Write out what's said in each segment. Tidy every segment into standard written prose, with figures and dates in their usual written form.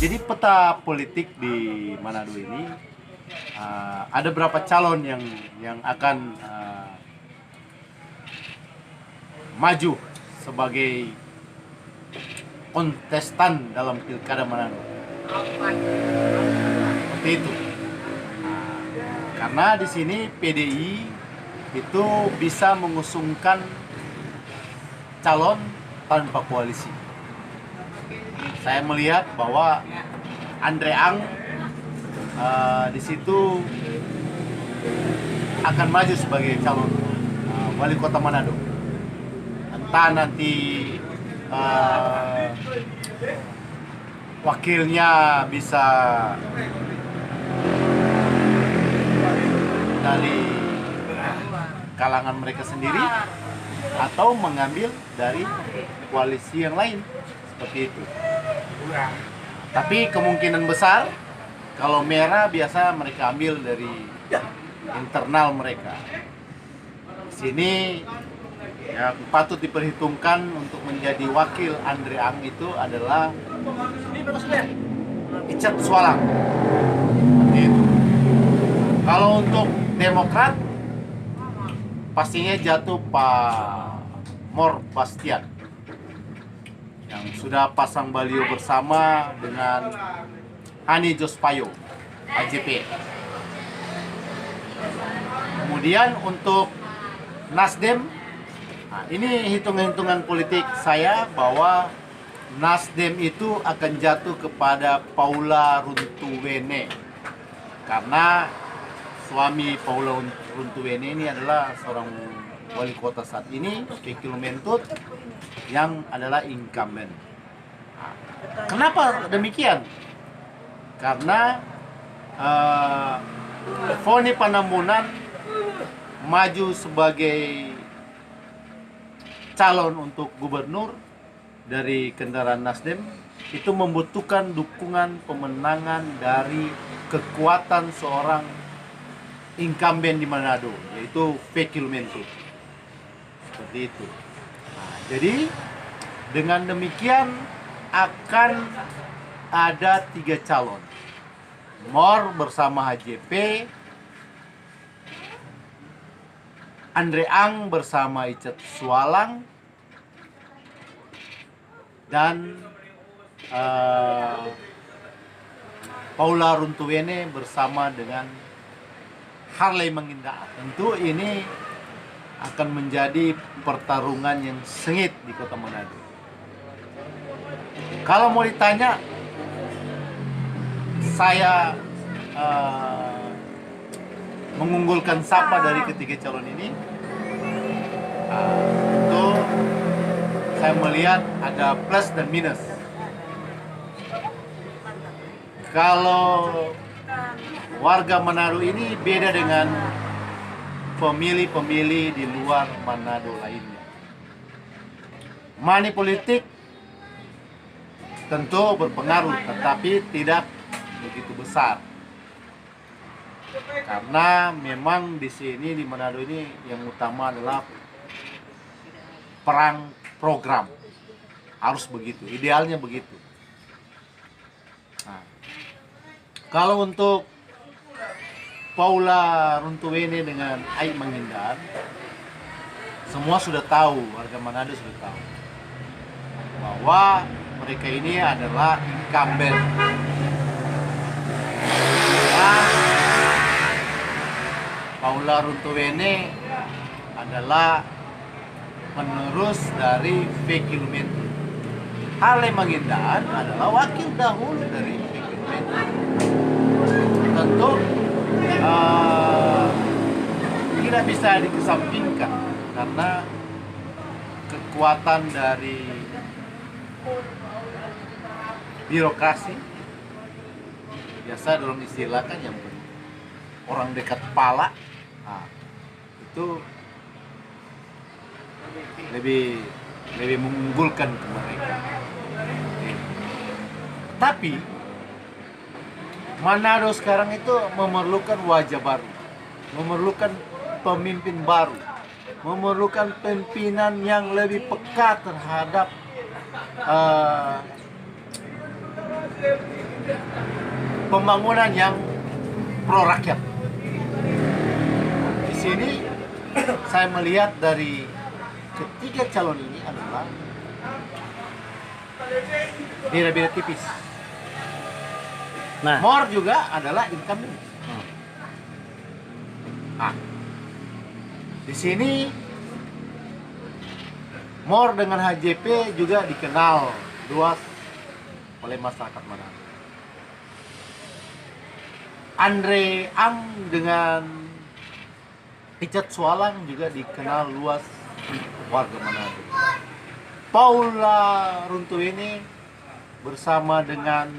Jadi peta politik di Manado ini ada berapa calon yang akan maju sebagai kontestan dalam pilkada Manado. Seperti itu. Karena di sini PDI itu bisa mengusungkan calon tanpa koalisi. Saya melihat bahwa Andre Ang di situ akan maju sebagai calon wali kota Manado. Entah nanti wakilnya bisa dari kalangan mereka sendiri atau mengambil dari koalisi yang lain, seperti itu. Tapi kemungkinan besar kalau merah biasa mereka ambil dari internal mereka. Sini yang patut diperhitungkan untuk menjadi wakil Andre Ang itu adalah Icat Sualang. Seperti itu. Kalau untuk Demokrat pastinya jatuh Pak Mor Bastian yang sudah pasang baliho bersama dengan Hani Jospayo AJP. Kemudian untuk Nasdem, ini hitung-hitungan politik saya bahwa Nasdem itu akan jatuh kepada Paula Runtuwene karena suami Paula Runtuwene ini adalah seorang wali kota saat ini, Fikil Mentut, yang adalah incumbent. Kenapa demikian? Karena Foni Panembunan maju sebagai calon untuk gubernur dari kendaraan Nasdem itu membutuhkan dukungan pemenangan dari kekuatan seorang incumbent di Manado, yaitu Fikil Mentut. Seperti itu. Jadi dengan demikian akan ada 3 calon. Mor bersama HJP, Andre Ang bersama Icat Sualang, dan Paula Runtuwene bersama dengan Harley Manginda. Tentu ini akan menjadi pertarungan yang sengit di Kota Manado. Kalau mau ditanya, saya mengunggulkan siapa dari ketiga calon ini? Itu saya melihat ada plus dan minus. Kalau warga Manado ini beda dengan pemilih-pemilih di luar Manado lainnya. Money politik tentu berpengaruh, tetapi tidak begitu besar. Karena memang di sini di Manado ini yang utama adalah perang program. Harus begitu, idealnya begitu. Nah, kalau untuk Paula Runtuwene dengan Ai Mangindan, semua sudah tahu, warga Manado sudah tahu bahwa mereka ini adalah incumbent. Paula Runtuwene adalah penerus dari Fikil Mentut. Harley Mangindan adalah wakil dahulu dari Fikil Mentut. Tentu tidak bisa dikesampingkan karena kekuatan dari birokrasi, biasa dalam istilah kan yang orang dekat kepala, itu lebih mengunggulkan ke mereka. Tapi Manado sekarang itu memerlukan wajah baru, memerlukan pemimpin baru, memerlukan pimpinan yang lebih peka terhadap pembangunan yang pro rakyat. Di sini saya melihat dari ketiga calon ini adalah beda-beda tipis. Nah, More juga adalah incumbent. Nah, di sini More dengan HJP juga dikenal luas oleh masyarakat Manado. Andre Ang dengan Richard Sualang juga dikenal luas warga Manado. Paula Runtuwene bersama dengan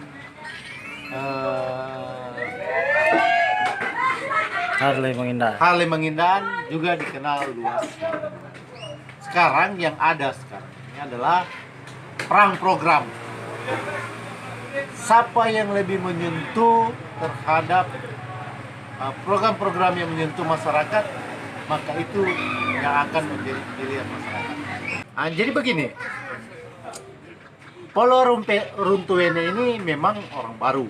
Harley Mangindan juga dikenal luas. Sekarang yang ada sekarang ini adalah perang program. Siapa yang lebih menyentuh terhadap program-program yang menyentuh masyarakat, maka itu yang akan menjadi pilihan masyarakat. Nah, jadi begini, Paula Runtuwene ini memang orang baru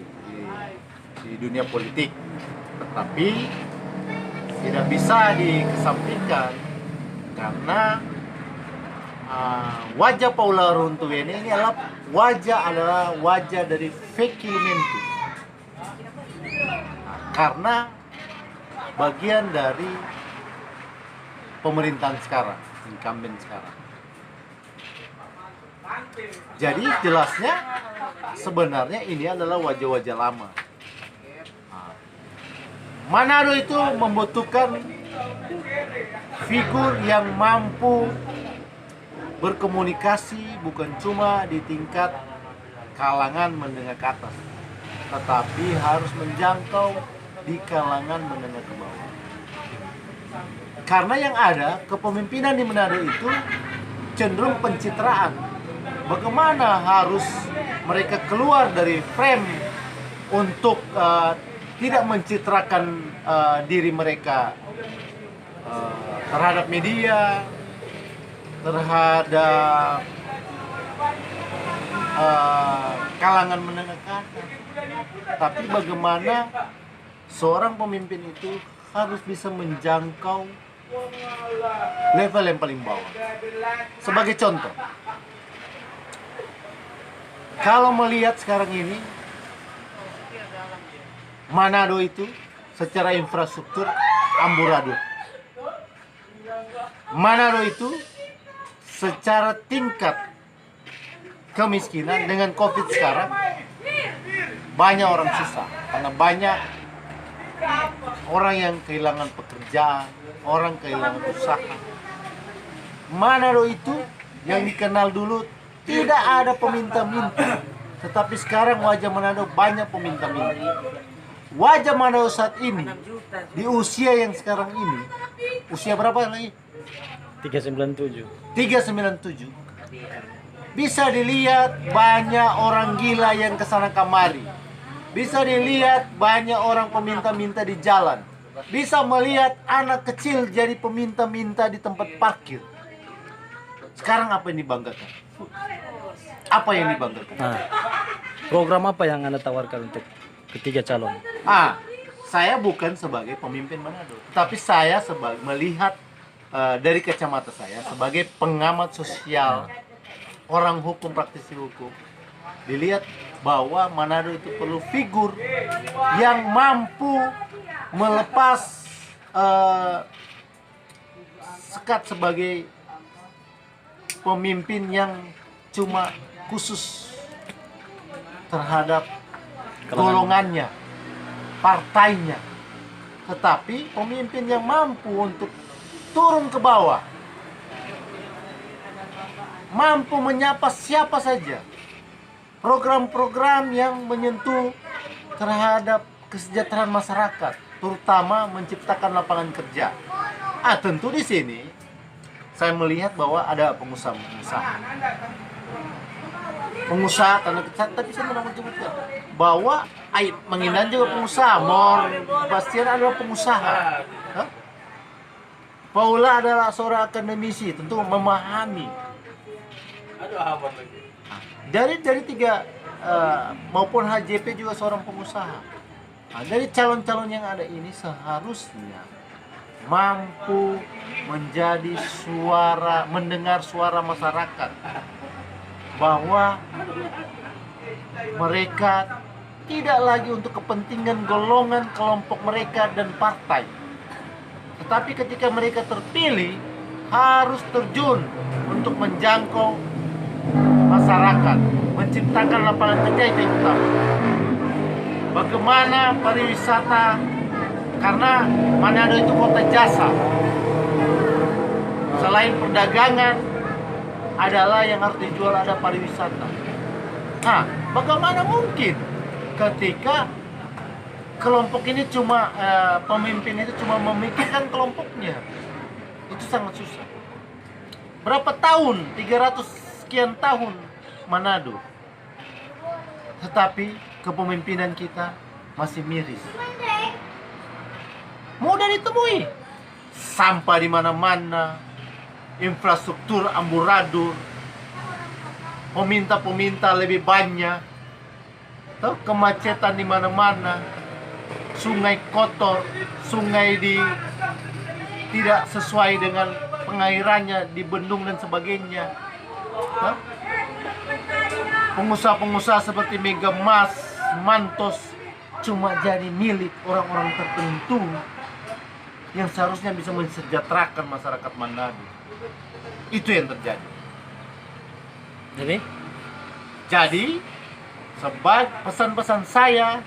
di dunia politik, tetapi tidak bisa dikesampingkan karena wajah Paula Runtuwene ini adalah wajah dari fake elementu. Karena bagian dari pemerintahan sekarang, incumbent sekarang. Jadi jelasnya sebenarnya ini adalah wajah-wajah lama. Manado itu membutuhkan figur yang mampu berkomunikasi bukan cuma di tingkat kalangan menengah ke atas, tetapi harus menjangkau di kalangan menengah ke bawah. Karena yang ada, kepemimpinan di Manado itu cenderung pencitraan. Bagaimana harus mereka keluar dari frame untuk tidak mencitrakan diri mereka terhadap media, terhadap kalangan menengah ke atas. Tapi bagaimana seorang pemimpin itu harus bisa menjangkau level yang paling bawah. Sebagai contoh, kalau melihat sekarang ini Manado itu secara infrastruktur amburadul. Manado itu secara tingkat kemiskinan dengan COVID sekarang banyak orang susah karena banyak orang yang kehilangan pekerjaan, orang kehilangan usaha. Manado itu yang dikenal dulu tidak ada peminta-minta, tetapi sekarang wajah Manado banyak peminta-minta. Wajah Manado saat ini di usia yang sekarang ini, usia berapa lagi? 397. 397. Bisa dilihat banyak orang gila yang kesana kemari. Bisa dilihat banyak orang peminta-minta di jalan. Bisa melihat anak kecil jadi peminta-minta di tempat parkir. Sekarang apa yang dibanggakan? Apa yang dibanggakan? Nah, program apa yang Anda tawarkan untuk ketiga calon? Saya bukan sebagai pemimpin Manado, tapi saya melihat dari kacamata saya sebagai pengamat sosial, orang hukum, praktisi hukum, dilihat bahwa Manado itu perlu figur yang mampu melepas sekat sebagai pemimpin yang cuma khusus terhadap golongannya, partainya, tetapi pemimpin yang mampu untuk turun ke bawah, mampu menyapa siapa saja, program-program yang menyentuh terhadap kesejahteraan masyarakat, terutama menciptakan lapangan kerja. Tentu di sini saya melihat bahwa ada pengusaha tanda kecil, tapi saya mau menyebutkan bahwa Mangindan juga pengusaha, Mor Bastian adalah pengusaha. Paula adalah seorang akademisi, tentu memahami. Dari tiga maupun HJP juga seorang pengusaha. Nah, dari calon-calon yang ada ini seharusnya mampu menjadi suara, mendengar suara masyarakat bahwa mereka tidak lagi untuk kepentingan golongan, kelompok mereka dan partai. Tetapi ketika mereka terpilih, harus terjun untuk menjangkau masyarakat, menciptakan lapangan kerja itu yang utama. Bagaimana pariwisata, karena Manado itu kota jasa. Selain perdagangan, adalah yang harus dijual ada pariwisata. Nah, bagaimana mungkin ketika kelompok ini cuma pemimpin itu cuma memikirkan kelompoknya? Itu sangat susah. Berapa tahun? 300 sekian tahun Manado. Tetapi kepemimpinan kita masih miris. Mudah ditemui. Sampah di mana-mana, infrastruktur amburadul, peminta-peminta lebih banyak, kemacetan di mana-mana, sungai kotor, sungai tidak sesuai dengan pengairannya, di bendung dan sebagainya. Pengusaha-pengusaha seperti Mega Mas, Mantos cuma jadi milik orang-orang tertentu yang seharusnya bisa mensejahterakan masyarakat Manado. Itu yang terjadi. Jadi sebagai pesan-pesan saya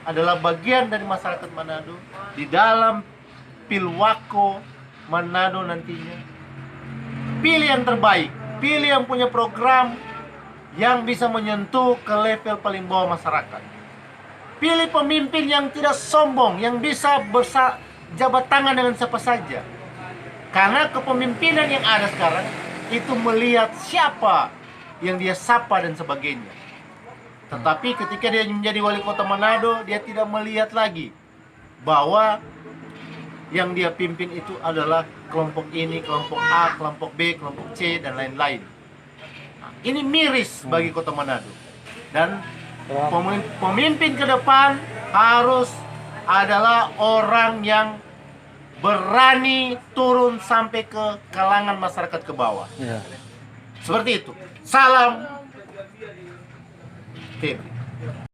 adalah bagian dari masyarakat Manado di dalam Pilwako Manado nantinya. Pilih yang terbaik, pilih yang punya program yang bisa menyentuh ke level paling bawah masyarakat. Pilih pemimpin yang tidak sombong, yang bisa jabat tangan dengan siapa saja. Karena kepemimpinan yang ada sekarang itu melihat siapa yang dia sapa dan sebagainya. Tetapi ketika dia menjadi wali kota Manado, dia tidak melihat lagi bahwa yang dia pimpin itu adalah kelompok ini, kelompok A, kelompok B, kelompok C, dan lain-lain. Nah, ini miris bagi kota Manado. Dan pemimpin ke depan harus adalah orang yang berani turun sampai ke kalangan masyarakat ke bawah. Ya. Seperti itu. Salam. Tim.